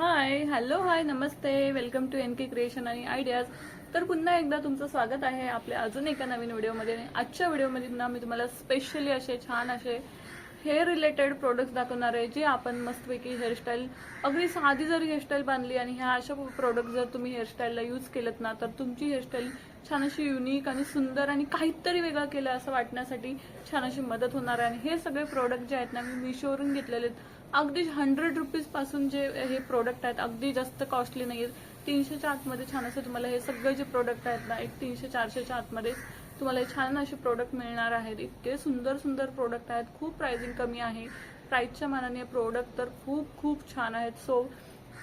हाय नमस्ते, welcome to N K creation आणि ideas. तर पुन्हा एकदा तुमचं स्वागत आहे आपल्या अजून एका नवीन व्हिडिओमध्ये. आजच्या व्हिडिओमध्ये ना मी तुम्हाला स्पेशली असे छान असे हेअर रिलेटेड प्रोडक्ट्स दाखवणार आहे, जे आपण मस्तपैकी हेअरस्टाईल अगदी साधी जरी हेअरस्टाईल बांधली आणि ह्या अशा प्रोडक्ट जर तुम्ही हेअरस्टाईलला यूज केलेत ना, तर तुमची हेअरस्टाईल छान अशी युनिक आणि सुंदर आणि काहीतरी वेगळं केलं असं वाटण्यासाठी छान अशी मदत होणार आहे. आणि हे सगळे प्रोडक्ट जे आहेत ना, मी मिशोवरून घेतलेले आहेत. अगदी 100 रुपीज पासून जे हे प्रोडक्ट आहेत, अगदी जास्त कॉस्टली नाही आहेत. 300च्या आतमध्ये छान असं तुम्हाला हे सगळे जे प्रोडक्ट आहेत ना, एक 300-400च्या आतमध्ये तुम्हाला हे छान असे प्रोडक्ट मिळणार आहेत. इतके सुंदर सुंदर प्रोडक्ट आहेत, खूप प्राइसिंग कमी आहे. प्राइसच्या मानाने प्रोडक्ट तर खूप खूप छान आहेत. सो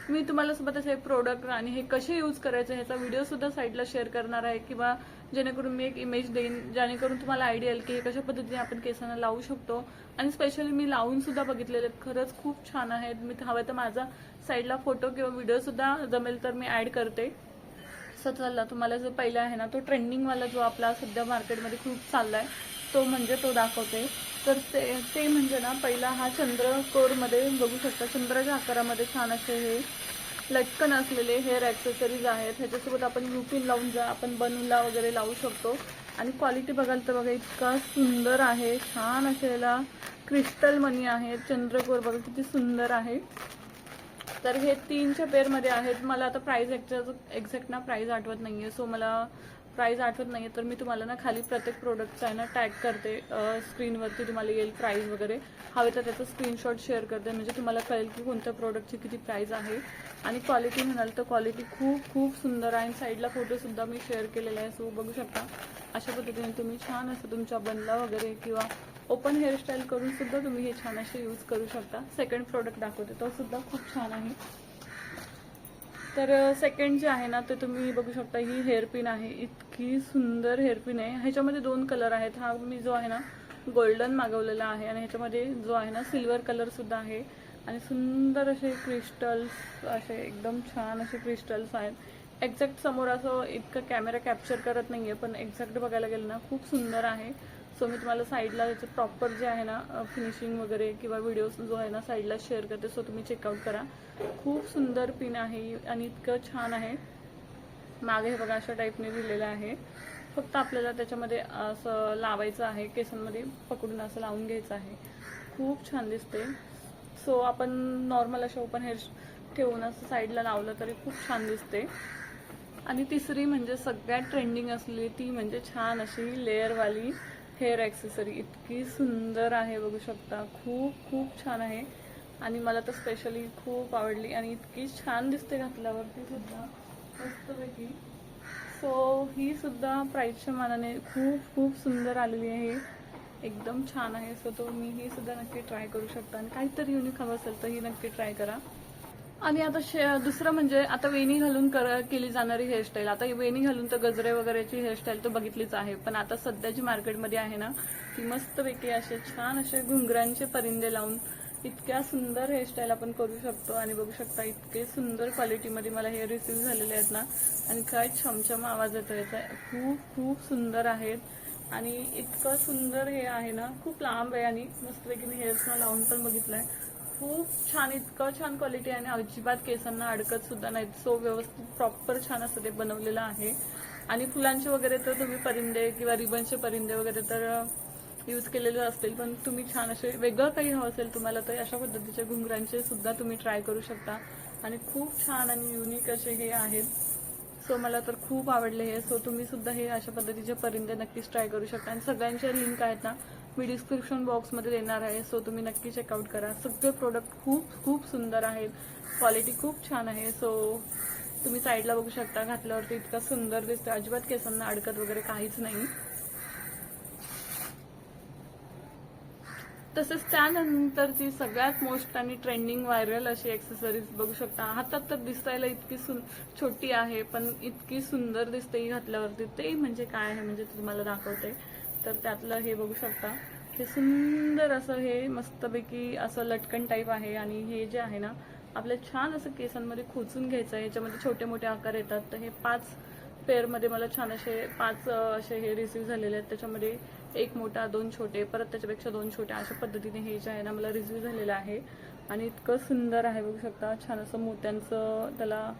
मी तुम्हाला सोबत असे प्रोडक्ट आणि हे कसे यूज करायचे ह्याचा व्हिडिओ सुद्धा साईडला शेअर करणार आहे, किंवा जेणेकरून मी एक इमेज देईन जेणेकरून तुम्हाला आयडिया येईल की हे कशा पद्धतीने आपण केसांना लावू शकतो. आणि स्पेशली मी लावून सुद्धा बघितलेले आहेत, खरंच खूप छान आहेत. मी हवं तर माझा साईडला फोटो किंवा व्हिडिओ सुद्धा जमेल तर मी ऍड करते. चला, तुम्हाला जो पहिला आहे ना, तो ट्रेंडिंगवाला जो आपला सध्या मार्केटमध्ये खूप चाललाय तो म्हणजे तो दाखवते. तर ते म्हणजे ना, पहिला हा चंद्रकोरमध्ये बघू शकता, चंद्राच्या आकारामध्ये छान असे हे लटकन असलेले हेअर ॲक्सेसरीज आहेत. ह्याच्यासोबत आपण युपिन लावून आपण बनूला वगैरे लावू शकतो. आणि क्वालिटी बघाल तर बघा, इतका सुंदर आहे. छान असेला क्रिस्टल मनी आहे. चंद्रकोर बघा किती सुंदर आहे. तर हे 3च्या पेअरमध्ये आहेत. मला आता प्राइस एक्झॅक्ट ना प्राइस आठवत नाहीये, सो मला प्राइस आठवत नाहीये. तर मी तुम्हाला ना खाली प्रत्येक प्रोडक्टचा आहे ना टॅग करते, स्क्रीनवरती तुम्हाला येईल प्राइस वगैरे. हवे तर त्याचा स्क्रीनशॉट शेअर करते, म्हणजे तुम्हाला कळेल की कोणत्या प्रोडक्टची किती प्राइस आहे. आणि क्वालिटी म्हणाल तर क्वालिटी खूप खूप सुंदर आहे. साईडला फोटोसुद्धा मी शेअर केलेला आहे, सो बघू शकता. अशा पद्धतीने तुम्ही छान असं तुमच्या बनला वगैरे किंवा ओपन हेअरस्टाईल करून सुद्धा तुम्ही हे छान असे यूज करू शकता. सेकंड प्रोडक्ट दाखवते, तो सुद्धा खूप छान आहे. तर सेकंड जे आहे ना, ते तुम्ही बघू शकता. ही हेअरपिन आहे, इतकी सुंदर हेअरपिन आहे. ह्याच्यामध्ये 2 कलर आहेत. हा मी जो आहे ना गोल्डन मागवलेला आहे, आणि ह्याच्यामध्ये जो आहे ना सिल्वर कलर सुद्धा आहे. आणि सुंदर असे क्रिस्टल्स, असे एकदम छान असे क्रिस्टल्स आहेत. एक्झॅक्ट समोर असं इतकं कॅमेरा कॅप्चर करत नाहीये, पण एक्झॅक्ट बघायला गेलं ना खूप सुंदर आहे. सो मी तुम्हाला साईडला याचं प्रॉपर जे आहे ना फिनिशिंग वगैरे किंवा व्हिडिओ जो आहे ना साईडला शेअर करते, सो तुम्ही चेकआउट करा. खूप सुंदर पिन आहे आणि इतकं छान आहे. मागे हे बघा अशा टाईपने दिलेलं आहे. फक्त आपल्याला त्याच्यामध्ये असं लावायचं आहे, केसांमध्ये पकडून असं लावून घ्यायचं आहे. खूप छान दिसते. सो आपण नॉर्मल अशा ओपन हेअर ठेवून असं साईडला लावलं तरी खूप छान दिसते. आणि तिसरी म्हणजे सगळ्यात ट्रेंडिंग असलेली ती म्हणजे छान अशी लेअरवाली हेअर ॲक्सेसरी. इतकी सुंदर आहे, बघू शकता. खूप खूप छान आहे आणि मला तर स्पेशली खूप आवडली आणि इतकी छान दिसते घातल्यावरती सुद्धा मस्तपैकी. सो ही सुद्धा प्राईसच्या मानाने खूप खूप सुंदर आलेली आहे, एकदम छान आहे. सो तुम्ही ही सुद्धा नक्की ट्राय करू शकता. आणि काहीतरी युनिक हवं असेल तर ही नक्की ट्राय करा. आणि आता दुसरं म्हणजे आता वेणी घालून केली जाणारी हेअरस्टाईल. आता वेणी घालून तर गजरे वगैरेची हेअरस्टाईल तर बघितलीच आहे, पण आता सध्याची मार्केटमध्ये आहे ना ती मस्तपैकी असे छान असे घुंगरांचे परिंदे लावून इतक्या सुंदर हेअरस्टाईल आपण करू शकतो. आणि बघू शकता इतके सुंदर क्वालिटीमध्ये मला हे रिसीव्ह झालेले आहेत ना, आणि काय छमछम आवाज येतो याचा. खूप खूप सुंदर आहेत आणि इतकं सुंदर हे आहे ना, खूप लांब आहे आणि मस्तपैकी मी हेअर्सना लावून पण बघितलंय. खूप छान, इतकं छान क्वालिटी आहे आणि अजिबात केसांना अडकत सुद्धा नाहीत. सो व्यवस्थित प्रॉपर छान असं ते बनवलेलं आहे. आणि फुलांचे वगैरे तर तुम्ही परिंदे किंवा रिबनचे परिंदे वगैरे तर यूज केलेले असतील, पण तुम्ही छान असे वेगळं काही हवं असेल तुम्हाला तर अशा पद्धतीचे घुंगरांचे सुद्धा तुम्ही ट्राय करू शकता. आणि खूप छान आणि युनिक असे हे आहेत. सो मला तर खूप आवडले हे. सो तुम्ही सुद्धा हे अशा पद्धतीचे परिंदे नक्कीच ट्राय करू शकता. आणि सगळ्यांच्या लिंक आहेत ना मी डिस्क्रिप्शन बॉक्समध्ये देणार आहे, सो तुम्ही नक्की चेकआउट करा. सगळे प्रोडक्ट खूप खूप सुंदर आहेत, क्वालिटी खूप छान आहे. सो तुम्ही साईडला बघू शकता, घातल्यावरती इतका सुंदर दिसतं, अजिबात केसांना अडकत वगैरे काहीच नाही. तसेच त्यानंतरची सगळ्यात मोस्ट आणि ट्रेंडिंग व्हायरल अशी ॲक्सेसरीज बघू शकता. हातात तर दिसायला इतकी छोटी आहे, पण इतकी सुंदर दिसते ही घातल्यावरती. ते म्हणजे काय आहे म्हणजे तुम्हाला दाखवते. तर त्यातलं हे बघू शकता, हे सुंदर असं हे मस्तपैकी असं लटकन टाईप आहे. आणि हे जे आहे ना आपल्या छान असं केसांमध्ये खोचून घ्यायचं आहे. ह्याच्यामध्ये छोटे मोठे आकार येतात. तर हे 5 पेअरमध्ये मला छान असे 5 असे हे रिसीव्ह झालेले आहेत. त्याच्यामध्ये एक मोठा, 2 छोटे, परत त्याच्यापेक्षा 2 छोटे, अशा पद्धतीने हे जे आहे ना मला रिसीव्ह झालेलं आहे. आणि इतकं सुंदर आहे बघू शकता. छान असं मोत्यांचं त्याला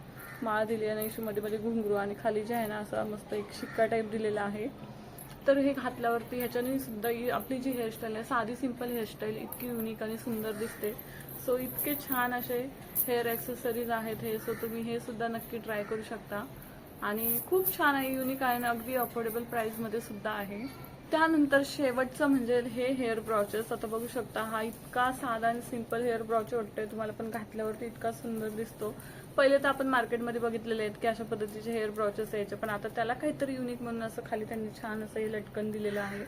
माळ दिली आणि मध्ये मध्ये घुंगरू आणि खाली जे आहे ना असं मस्त एक शिक्का टाईप दिलेला आहे. तर हे घातल्यावरती ह्याच्याने सुद्धा आपली जी हेअरस्टाईल आहे साधी सिंपल हेअरस्टाईल इतकी युनिक आणि सुंदर दिसते. सो इतके छान असे हेअर ॲक्सेसरीज आहेत हे. सो तुम्ही हे सुद्धा नक्की ट्राय करू शकता आणि खूप छान आहे, युनिक आहे आणि अगदी अफोर्डेबल प्राईसमध्ये सुद्धा आहे. त्यानंतर शेवटचं म्हणजे हे हेअर ब्रॉचेस. आता बघू शकता हा इतका साधा आणि सिंपल हेअर ब्रॉच वाटतोय तुम्हाला, पण घातल्यावरती इतका सुंदर दिसतो. पहिले तर आपण मार्केटमध्ये बघितलेले आहेत की अशा पद्धतीचे हेअर ब्रॉचेस यायचे, पण आता त्याला काहीतरी युनिक म्हणून असं खाली त्यांनी छान असं हे लटकन दिलेलं आहे.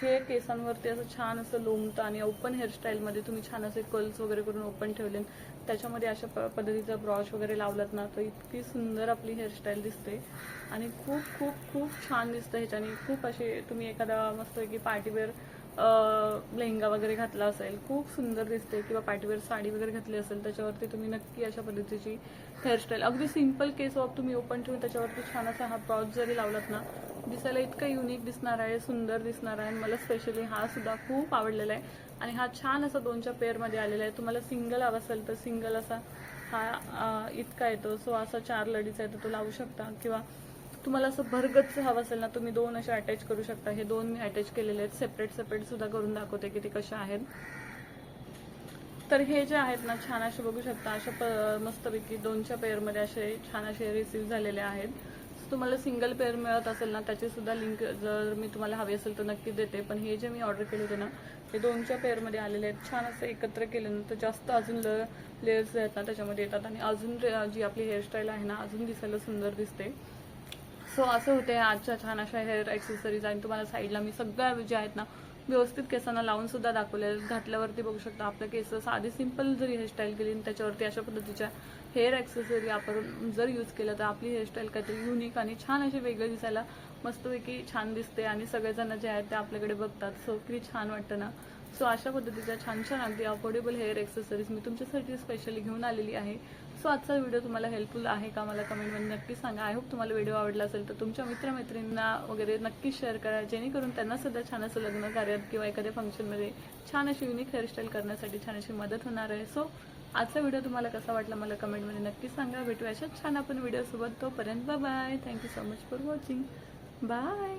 हे केसांवरती असं छान असं लोंबतं आणि ओपन हेअरस्टाईलमध्ये तुम्ही छान असे कर्ल्स वगैरे करून ओपन ठेवले, त्याच्यामध्ये अशा पद्धतीचा ब्रॉच वगैरे लावलात ना तर इतकी सुंदर आपली हेअरस्टाईल दिसते आणि खूप खूप खूप छान दिसतं ह्याच्याने. खूप असे तुम्ही एखादा मस्तपैकी पार्टीवेअर लेहंगा वगैरे घातला असेल खूप सुंदर दिसते, किंवा पार्टीवेअर साडी वगैरे घातली असेल त्याच्यावरती तुम्ही नक्की अशा पद्धतीची हेअरस्टाईल अगदी सिंपल केस ऑफ तुम्ही ओपन ठेवून त्याच्यावरती छान असा हा ब्रॉच जरी लावलात ना दिसायला इतकं युनिक दिसणार आहे, सुंदर दिसणार आहे. मला स्पेशली हा सुद्धा खूप आवडलेला आहे आणि हा छान असा 2च्या पेअरमध्ये आलेला आहे. तुम्हाला सिंगल हवा असेल तर सिंगल असा हा इतका येतो. सो असा 4 लढीचा आहे तर तो लावू शकता, किंवा तुम्हाला असं भरगच्च हवं असेल ना तुम्ही 2 असे अटॅच करू शकता. हे 2 मी अटॅच केलेले आहेत, सेपरेट सुद्धा करून दाखवते की ते कशा आहेत. तर हे जे आहेत ना छान असे बघू शकता अशा मस्तपैकी 2च्या पेअरमध्ये असे छान असे रिसीव्ह झालेले आहेत. तुम्हाला सिंगल पेअर मिळत असेल ना त्याची सुद्धा लिंक जर मी तुम्हाला हवी असेल तर नक्की देते. पण हे जे मी ऑर्डर केले होते ना हे 2च्या पेअरमध्ये आलेले आहेत. छान असं एकत्र केल्यानंतर जास्त अजून लेयर्स आहेत ना त्याच्यामध्ये येतात आणि अजून जी आपली हेअरस्टाईल आहे ना अजून दिसायला सुंदर दिसते. सो असं होते आजच्या छान अशा हेअर ॲक्सेसरीज. आणि तुम्हाला साईडला मी सगळ्या जे आहेत ना व्यवस्थित केसांना लावून सुद्धा दाखवले. घातल्यावरती बघू शकता आपल्या केस साधी सिंपल जरी हेअरस्टाईल केली त्याच्यावरती अशा पद्धतीच्या हेअर ॲक्सेसरी आपण जर यूज केलं तर आपली हेअरस्टाईल काहीतरी युनिक आणि छान अशी वेगळं दिसायला मस्तपैकी छान दिसते आणि सगळेजण जे आहेत ते आपल्याकडे बघतात. सो किती छान वाटतं ना. सो अशा पद्धतीच्या छान छान अगदी अफोर्डेबल हेअर ॲक्सेसरीज मी तुमच्यासाठी स्पेशली घेऊन आलेली आहे. सो आजचा व्हिडिओ तुम्हाला हेल्पफुल आहे का मला कमेंटमध्ये नक्की सांगा. आय होप तुम्हाला व्हिडिओ आवडला असेल तर तुमच्या मित्रमैत्रिणींना वगैरे नक्की शेअर करा, जेणेकरून त्यांना सुद्धा छान असं लग्न कार्यात किंवा एखाद्या फंक्शनमध्ये छान अशी युनिक हेअरस्टाईल करण्यासाठी छान अशी मदत होणार आहे. सो आजचा व्हिडिओ तुम्हाला कसा वाटला मला कमेंटमध्ये नक्की सांगा. भेटूया अशाच छान आपण व्हिडिओसोबत. तोपर्यंत bye. Thank you so much for watching. Bye.